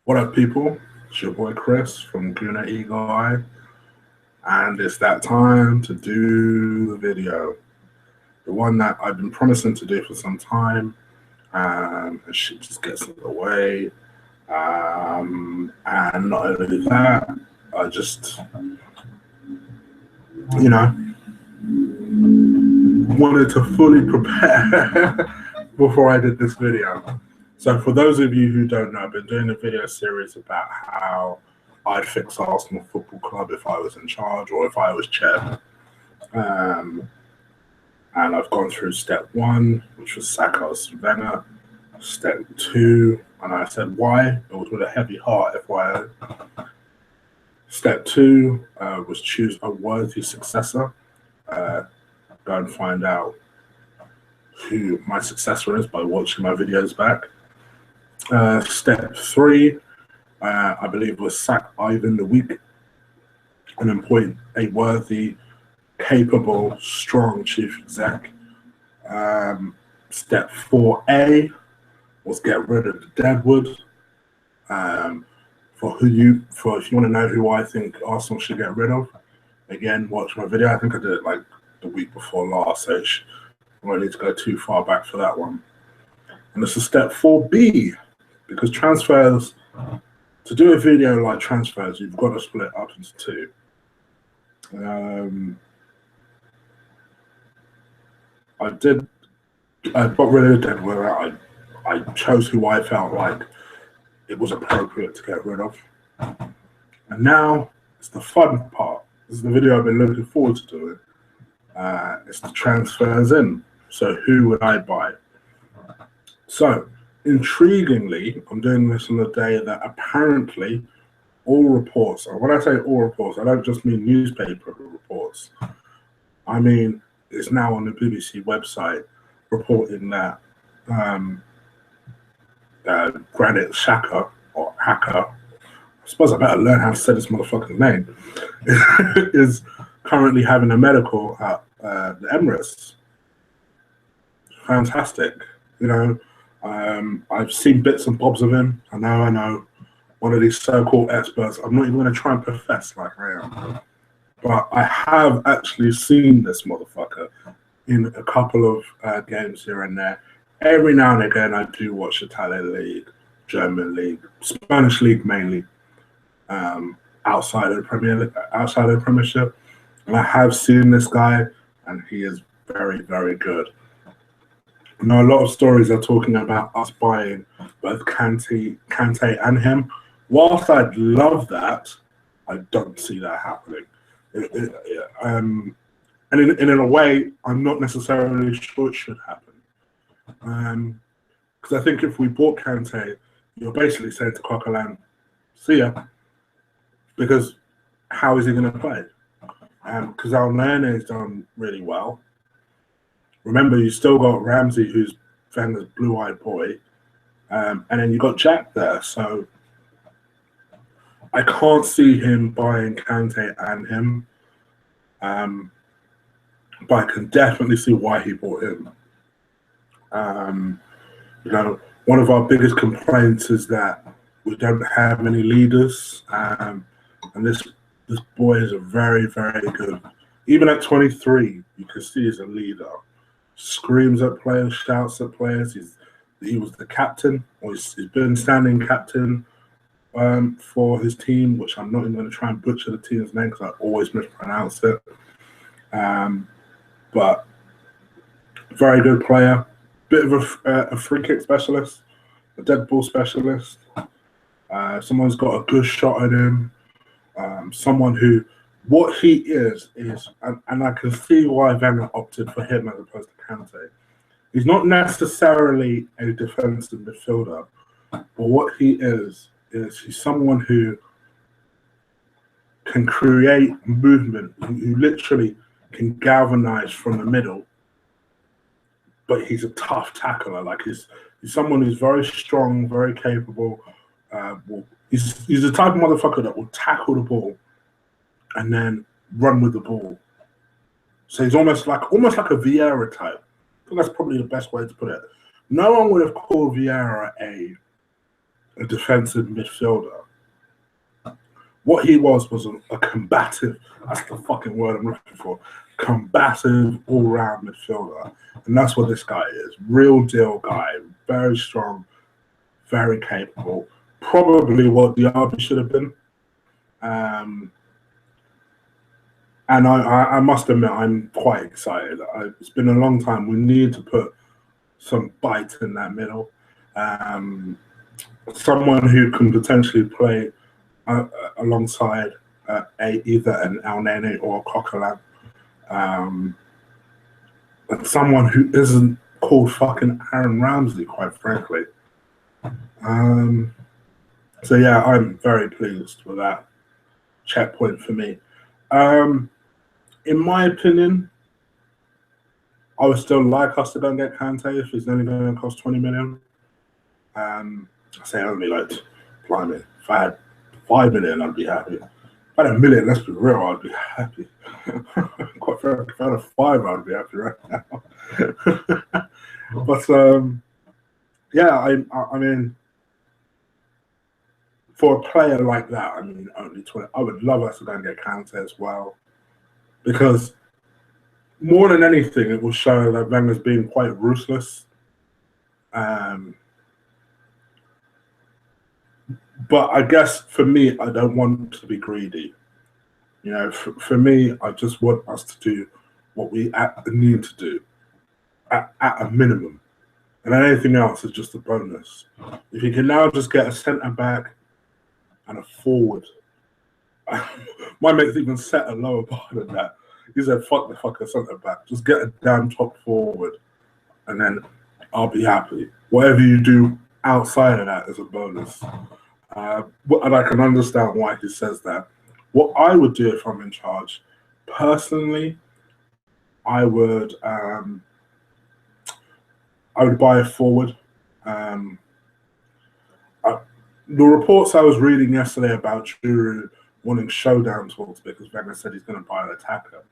What up, people? It's your boy Chris from Gooner Eagle Eye, and it's that time to do the video. The one that I've been promising to do for some time, and shit just gets in the way. And not only that, I just, wanted to fully prepare before I did this video. So for those of you who don't know, I've been doing a video series about how I'd fix Arsenal Football Club if I was in charge or if I was chair. And I've gone through step one, which was sack Arsene Wenger. Step two, and I said why. It was with a heavy heart, FYI. Step two was choose a worthy successor. Go and find out who my successor is by watching my videos back. Step three, I believe, was sack Ivan the week and appoint a worthy, capable, strong chief exec. Step 4A was get rid of the deadwood. If you want to know who I think Arsenal should get rid of, again, watch my video. I think I did it like the week before last, so I don't need to go too far back for that one. And this is step 4B, because transfers, to do a video like transfers, you've got to split up into two. I got rid of the deadwood. I chose who I felt like it was appropriate to get rid of. And now it's the fun part. This is the video I've been looking forward to doing. It's the transfers in. So who would I buy? So intriguingly, I'm doing this on the day that apparently all reports, and when I say all reports, I don't just mean newspaper reports. I mean, it's now on the BBC website reporting that Granit Xhaka, or Hacker, I suppose I better learn how to say this motherfucker's name, is currently having a medical at the Emirates. Fantastic. I've seen bits and bobs of him. I know. One of these so-called experts. I'm not even going to try and profess like I am. But I have actually seen this motherfucker in a couple of games here and there. Every now and again, I do watch Italian League, German League, Spanish League mainly, outside of the Premiership. And I have seen this guy, and he is very, very good. A lot of stories are talking about us buying both Kante and him. Whilst I'd love that, I don't see that happening. And in a way, I'm not necessarily sure it should happen. Because I think if we bought Kante, you're basically saying to Coquelin, see ya. Because how is he going to play? Because Alnane has done really well. Remember, you still got Ramsey, who's Wenger's blue-eyed boy, and then you got Jack there. So I can't see him buying Kante and him, but I can definitely see why he bought him. One of our biggest complaints is that we don't have any leaders, and this boy is a very, very good. Even at 23, you can see he's a leader. Screams at players, shouts at players. He was the captain, or he's been standing captain for his team, which I'm not even going to try and butcher the team's name because I always mispronounce it. But very good player. Bit of a free kick specialist, a dead ball specialist. Someone's got a good shot at him. Someone who, what he is, and I can see why Wenger opted for him as opposed to Kante. He's not necessarily a defensive midfielder, but what he is he's someone who can create movement, who literally can galvanize from the middle, but he's a tough tackler. Like he's someone who's very strong, very capable. He's the type of motherfucker that will tackle the ball and then run with the ball. So he's almost like a Vieira type. I think that's probably the best way to put it. No one would have called Vieira a a defensive midfielder. What he was a combative, that's the fucking word I'm looking for, combative all-round midfielder. And that's what this guy is. Real deal guy, very strong, very capable. Probably what Diaby should have been. And I must admit, I'm quite excited. It's been a long time. We need to put some bite in that middle. Someone who can potentially play alongside either an El Nene or a Coquelin. And someone who isn't called fucking Aaron Ramsey, quite frankly. So yeah, I'm very pleased with that checkpoint for me. In my opinion, I would still like us to go and get Kante if he's only going to cost 20 million. I say only, like, blimey, if I had 5 million, I'd be happy. If I had a million, let's be real, I'd be happy. Quite frankly, if I had a 5, I'd be happy right now. But yeah, I mean, for a player like that, I mean, only 20. I would love us to go and get Kante as well, because more than anything, it will show that Wenger's being quite ruthless. But I guess for me, I don't want to be greedy. You know, for me, I just want us to do what we need to do at a minimum. And anything else is just a bonus. If you can now just get a centre-back and a forward, my mate's even set a lower bar than that. He said, fuck the fucking centre-back. Just get a damn top forward, and then I'll be happy. Whatever you do outside of that is a bonus. And I can understand why he says that. What I would do if I'm in charge, personally, I would buy a forward. The reports I was reading yesterday about Giroud wanting showdown talks because Wenger said he's going to buy an attacker,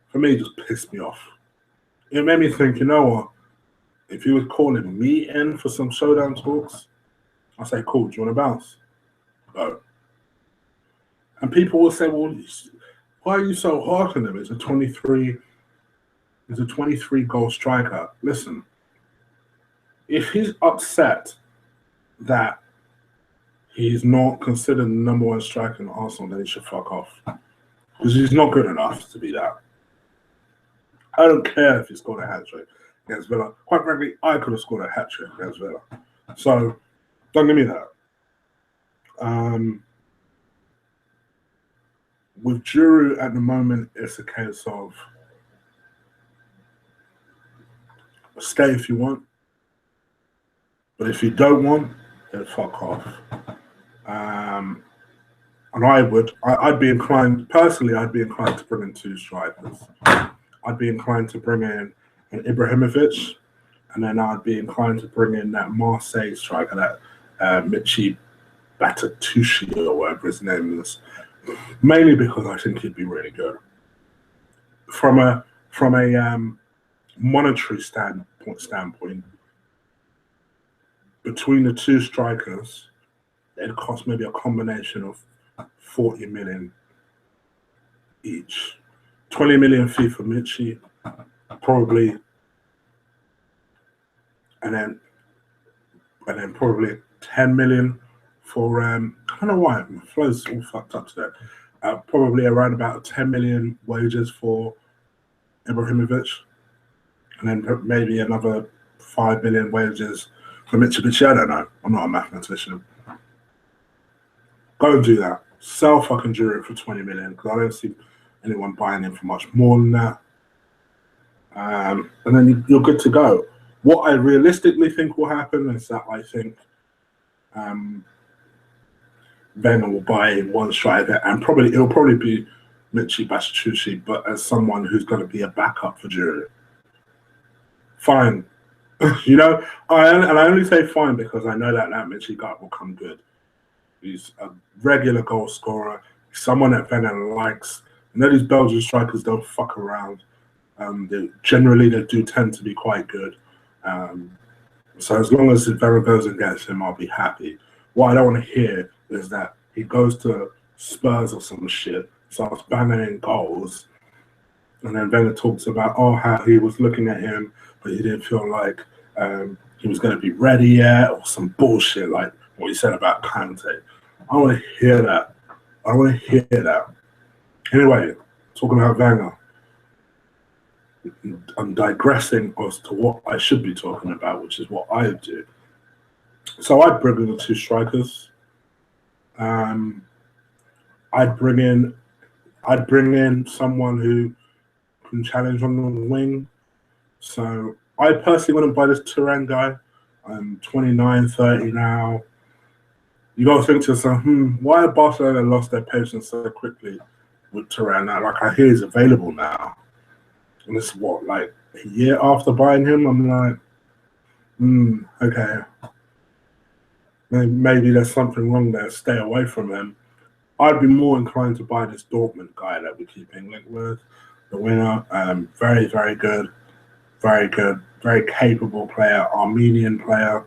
for me, it just pissed me off. It made me think, you know what? If he was calling me in for some showdown talks, I'll say, cool, do you want to bounce? No. And people will say, well, why are you so hard on him? He's a 23 goal striker. Listen, if he's upset that he's not considered the number one striker in Arsenal, then he should fuck off. Because he's not good enough to be that. I don't care if he scored a hat-trick against Villa. Quite frankly, I could have scored a hat-trick against Villa. So, don't give me that. With Giroud at the moment, it's a case of stay if you want, but if you don't want, then fuck off. And I'd be inclined, personally, I'd be inclined to bring in 2 strikers. I'd be inclined to bring in an Ibrahimovic, and then I'd be inclined to bring in that Marseille striker, that Michy Batatucci or whatever his name is. Mainly because I think he'd be really good. From a monetary standpoint, between the 2 strikers, it'd cost maybe a combination of 40 million each. 20 million fee for Michy, probably, and then probably 10 million for I don't know why my flow's all fucked up today. Probably around about 10 million wages for Ibrahimovic, and then maybe another 5 million wages for Mitsubishi. I don't know. I'm not a mathematician. Go and do that. Sell fucking Giroud for 20 million, because I don't see anyone buying him for much more than that. And then you're good to go. What I realistically think will happen is that I think Wenger will buy one striker, and it'll probably be Michy Batatucci, but as someone who's going to be a backup for Giroud. Fine. You know, I only say fine because I know that Michy guy will come good. He's a regular goal scorer, someone that Wenger likes. I know these Belgian strikers don't fuck around. They do tend to be quite good. So as long as Wenger goes and gets him, I'll be happy. what I don't want to hear is that he goes to Spurs or some shit, starts banging goals, and then Wenger talks about how he was looking at him, but he didn't feel like he was going to be ready yet, or some bullshit like what he said about Kante. I want to hear that. I want to hear that. Anyway, talking about Wenger, I'm digressing as to what I should be talking about, which is what I do. So I'd bring in the two strikers. I'd bring in someone who can challenge on the wing. So I personally wouldn't buy this Turan guy. I'm 29, 30 now. You got to think to yourself, why have Barcelona lost their patience so quickly with Turan now? Like, I hear he's available now. And this is what, like a year after buying him? I'm like, okay. Maybe there's something wrong there. Stay away from him. I'd be more inclined to buy this Dortmund guy that we keep in link with. The winner, very, very good. Very good. Very capable player. Armenian player.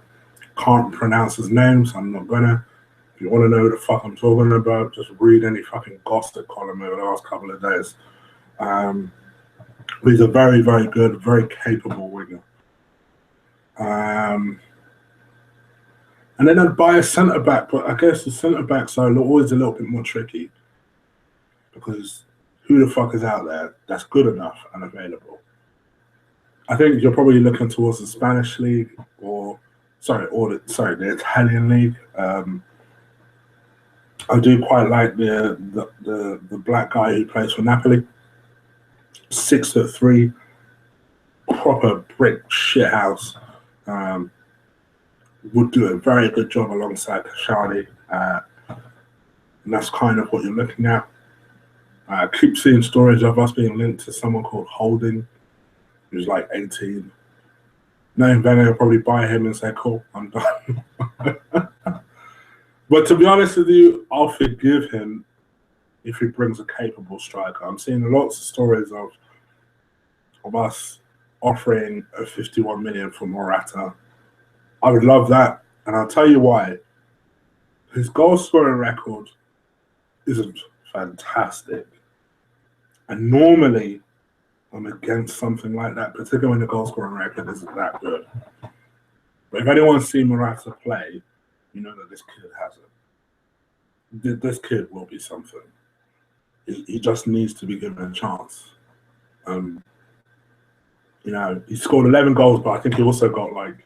Can't pronounce his name, so I'm not gonna. If you want to know what the fuck I'm talking about, just read any fucking gossip column over the last couple of days. He's a very, very good, very capable winger. And then I'd buy a centre back, but I guess the centre backs are always a little bit more tricky because who the fuck is out there that's good enough and available? I think you're probably looking towards the Spanish league the Italian league. I do quite like the black guy who plays for Napoli. 6'3", proper brick shithouse. Would do a very good job alongside Kashani. And that's kind of what you're looking at. I keep seeing stories of us being linked to someone called Holding, who's like 18. Knowing Wenger will probably buy him and say, cool, I'm done. But to be honest with you, I'll forgive him if he brings a capable striker. I'm seeing lots of stories of us offering a 51 million for Morata. I would love that, and I'll tell you why. His goal scoring record isn't fantastic, and normally I'm against something like that, particularly when the goal scoring record isn't that good. But if anyone's seen Morata play, you know that this kid has it. This kid will be something. He just needs to be given a chance. He scored 11 goals, but I think he also got like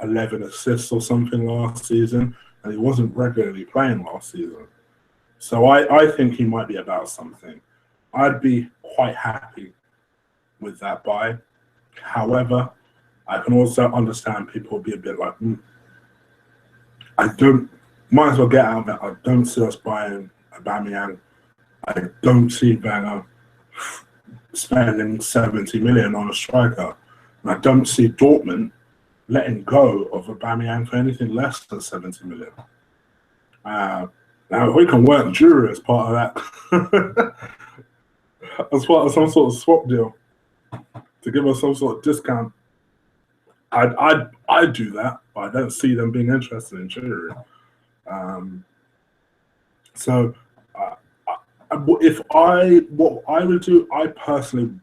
11 assists or something last season, and he wasn't regularly playing last season. So I think he might be about something. I'd be quite happy with that buy. However, I can also understand people be a bit like, might as well get out of it. I don't see us buying Aubameyang. I don't see Wenger spending 70 million on a striker. And I don't see Dortmund letting go of Aubameyang for anything less than 70 million. Now, we can work jury as part of that. As part of some sort of swap deal to give us some sort of discount. I'd do that, but I don't see them being interested in jury. What I would do, I personally,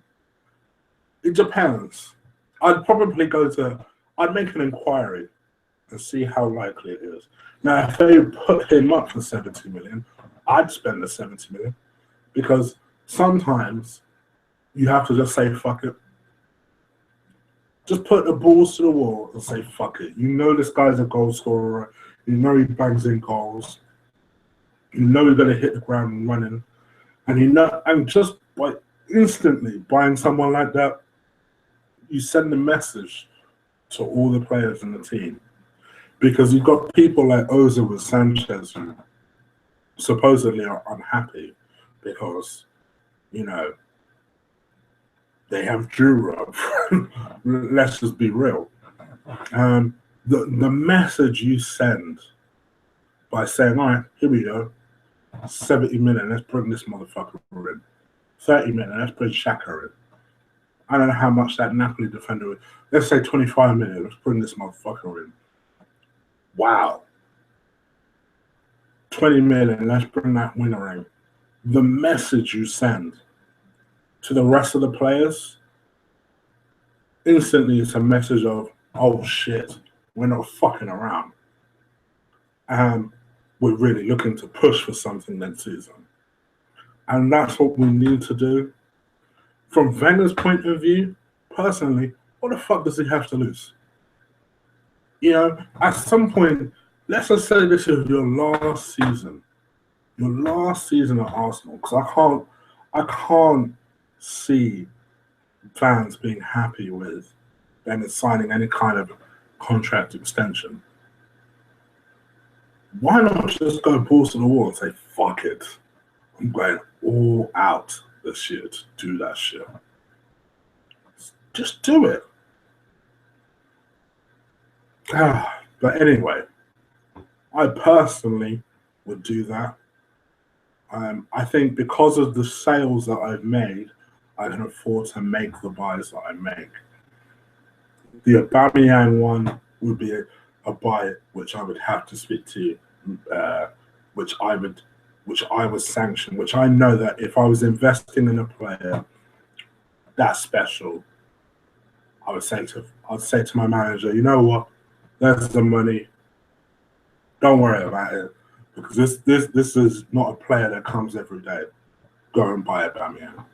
it depends. I'd make an inquiry and see how likely it is. Now, if they put him up for 70 million, I'd spend the 70 million because sometimes you have to just say, fuck it. Just put the balls to the wall and say, fuck it. You know this guy's a goal scorer. You know he bangs in goals. You know he's going to hit the ground running. And just by instantly buying someone like that, you send a message to all the players in the team. Because you've got people like Ozil with Sanchez who supposedly are unhappy because, they have Drew up. Let's just be real. The message you send by saying, all right, here we go, 70 million, let's bring this motherfucker in. 30 million, let's bring Xhaka in. I don't know how much that Napoli defender would. Let's say 25 million, let's bring this motherfucker in. Wow. 20 million, let's bring that winner in. The message you send to the rest of the players, instantly it's a message of, oh shit, we're not fucking around. We're really looking to push for something next season. And that's what we need to do. From Wenger's point of view, personally, what the fuck does he have to lose? You know, at some point, let's just say this is your last season at Arsenal, because I can't see fans being happy with Bennett signing any kind of contract extension. Why not just go balls to the wall and say, fuck it, I'm going all out this year to do that shit. Just do it. But anyway, I personally would do that. I think because of the sales that I've made, I can afford to make the buys that I make. The Aubameyang one would be a buy which I would have to speak to, which I would sanction, which I know that if I was investing in a player that special, I'd say to my manager, you know what, there's the money. Don't worry about it, because this is not a player that comes every day. Go and buy Aubameyang,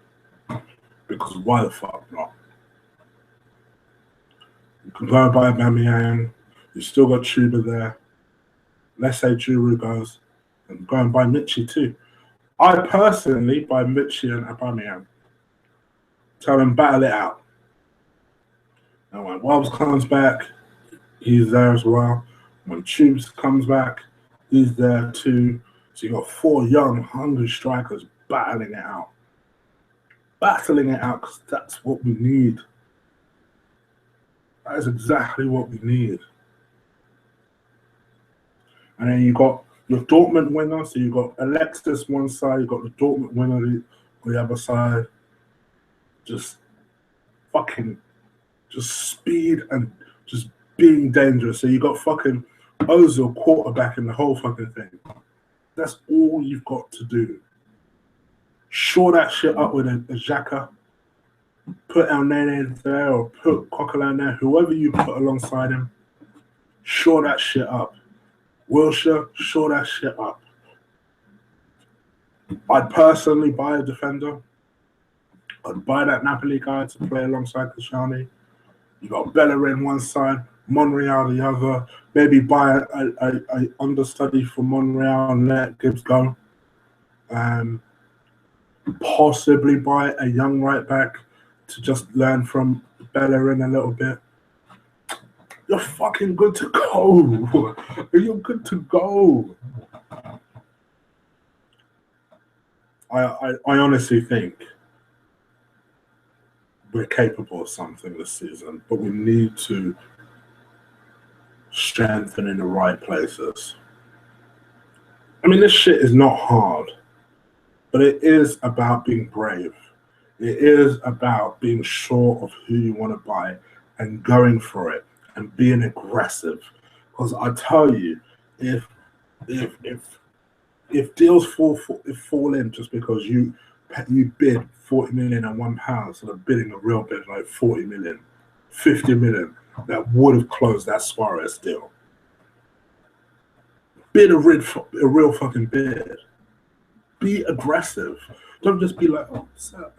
because why the fuck not? You can go and buy Aubameyang. You still got Chuba there. Let's say Giroud goes, and go and buy Mitchie too. I personally buy Mitchie and Aubameyang. Tell them battle it out. And when Wobbs comes back, he's there as well. When Tubes comes back, he's there too. So you got 4 young, hungry strikers battling it out. Battling it out, because that's what we need. That is exactly what we need. And then you got your Dortmund winner. So you got Alexis one side, you got the Dortmund winner on the other side. Just speed and just being dangerous. So you got fucking Ozil quarterbacking the whole fucking thing. That's all you've got to do. Shore that shit up with a Xhaka. Put El Nene there or put Coquelin there. Whoever you put alongside him, shore that shit up. Wilshere, shore that shit up. I'd personally buy a defender. I'd buy that Napoli guy to play alongside Koscielny. You got Bellerin one side, Monreal the other. Maybe buy a understudy for Monreal and let Gibbs go. Possibly buy a young right back to just learn from Bellerin a little bit. You're fucking good to go. You're good to go. I honestly think we're capable of something this season, but we need to strengthen in the right places. I mean, this shit is not hard, but it is about being brave. It is about being sure of who you want to buy and going for it and being aggressive. Because I tell you, if deals fall in just because you bid 40 million and £1 instead of bidding a real bid like 40 million, 50 million, that would have closed that Suarez deal. Bid a real fucking bid. Be aggressive. Don't just be like, oh, sir,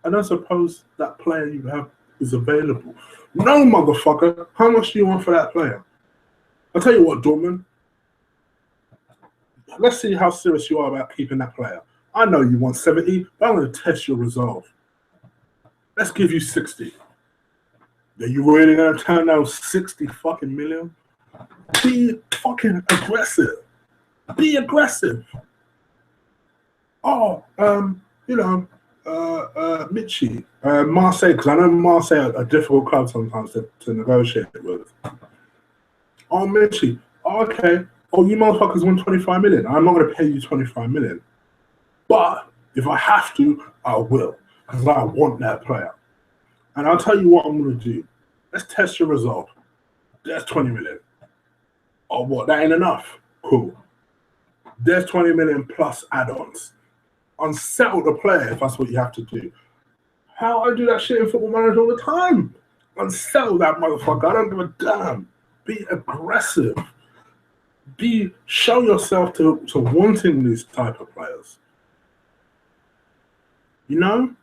I don't suppose that player you have is available. No, motherfucker. How much do you want for that player? I'll tell you what, Dortmund. Let's see how serious you are about keeping that player. I know you want 70, but I'm going to test your resolve. Let's give you 60. Are you really going to turn down 60 fucking million? Be fucking aggressive. Be aggressive. Oh, Mitchie, Marseille, because I know Marseille are a difficult club sometimes to negotiate with. Oh, Mitchie, okay. Oh, you motherfuckers want 25 million. I'm not going to pay you 25 million. But if I have to, I will, because I want that player. And I'll tell you what I'm going to do. Let's test your resolve. That's 20 million. Oh, what? That ain't enough? Cool. There's 20 million plus add-ons. Unsettle the player if that's what you have to do. How I do that shit in Football Manager all the time. Unsettle that motherfucker. I don't give a damn. Be aggressive. Show yourself to wanting these type of players. You know?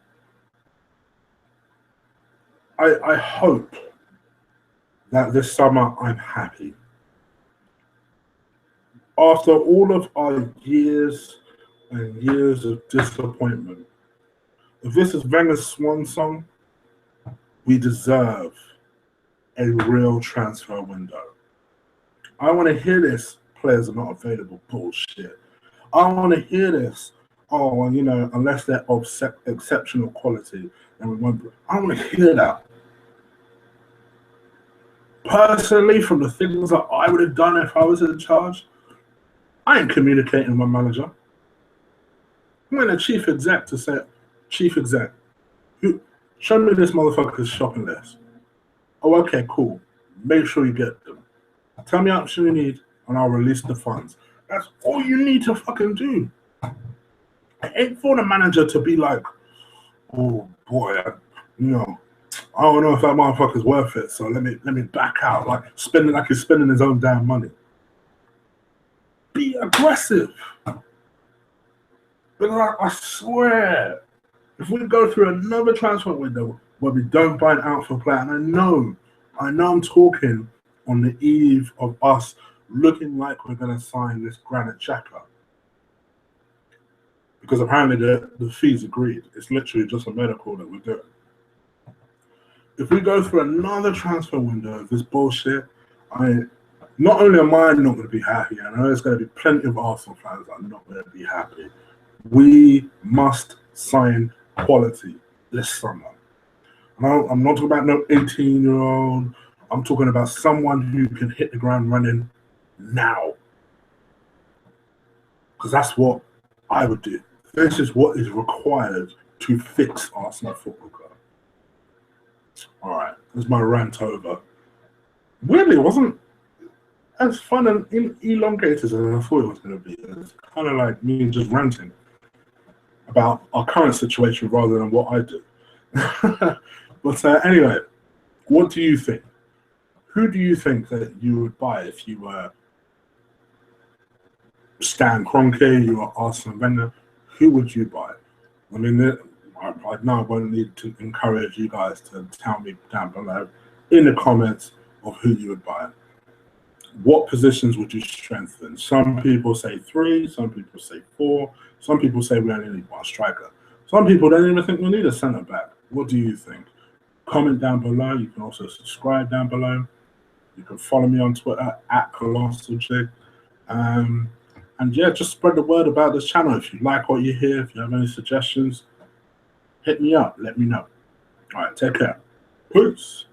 I hope that this summer I'm happy. After all of our years and years of disappointment, if this is Wenger's swan song, we deserve a real transfer window. I want to hear this. Players are not available. Bullshit. I want to hear this. Oh, you know, unless they're of exceptional quality, then we won't. I want to hear that. Personally, from the things that I would have done if I was in charge, I ain't communicating with my manager. I'm going to chief exec to say, chief exec, show me this motherfucker's shopping list. Oh, okay, cool. Make sure you get them. Tell me how much you need, and I'll release the funds. That's all you need to fucking do. It ain't for the manager to be like, oh boy, I don't know if that motherfucker's worth it, so let me back out, like he's spending his own damn money. Be aggressive. Because I swear, if we go through another transfer window where we don't buy an outfield player, and I know I'm talking on the eve of us looking like we're going to sign this Granit Xhaka, because apparently the fee's agreed. It's literally just a medical that we're doing. If we go through another transfer window of this bullshit, not only am I not going to be happy, I know there's going to be plenty of Arsenal fans that are not going to be happy. We must sign quality this summer. I'm not talking about no 18-year-old. I'm talking about someone who can hit the ground running now. Because that's what I would do. This is what is required to fix Arsenal Football Club. All right, that's my rant over. Weirdly, it wasn't as fun and elongated as I thought it was going to be. It's kind of like me just ranting about our current situation rather than what I do. But anyway, what do you think? Who do you think that you would buy if you were Stan Kroenke, you were Arsene Wenger? Who would you buy? I mean, I know I won't need to encourage you guys to tell me down below in the comments of who you would buy. What positions would you strengthen? Some people say 3, some people say 4, some people say we only need 1 striker. Some people don't even think we need a centre back. What do you think? Comment down below. You can also subscribe down below. You can follow me on Twitter @ColossalJ. And yeah, just spread the word about this channel. If you like what you hear, if you have any suggestions, hit me up. Let me know. All right, take care. Peace.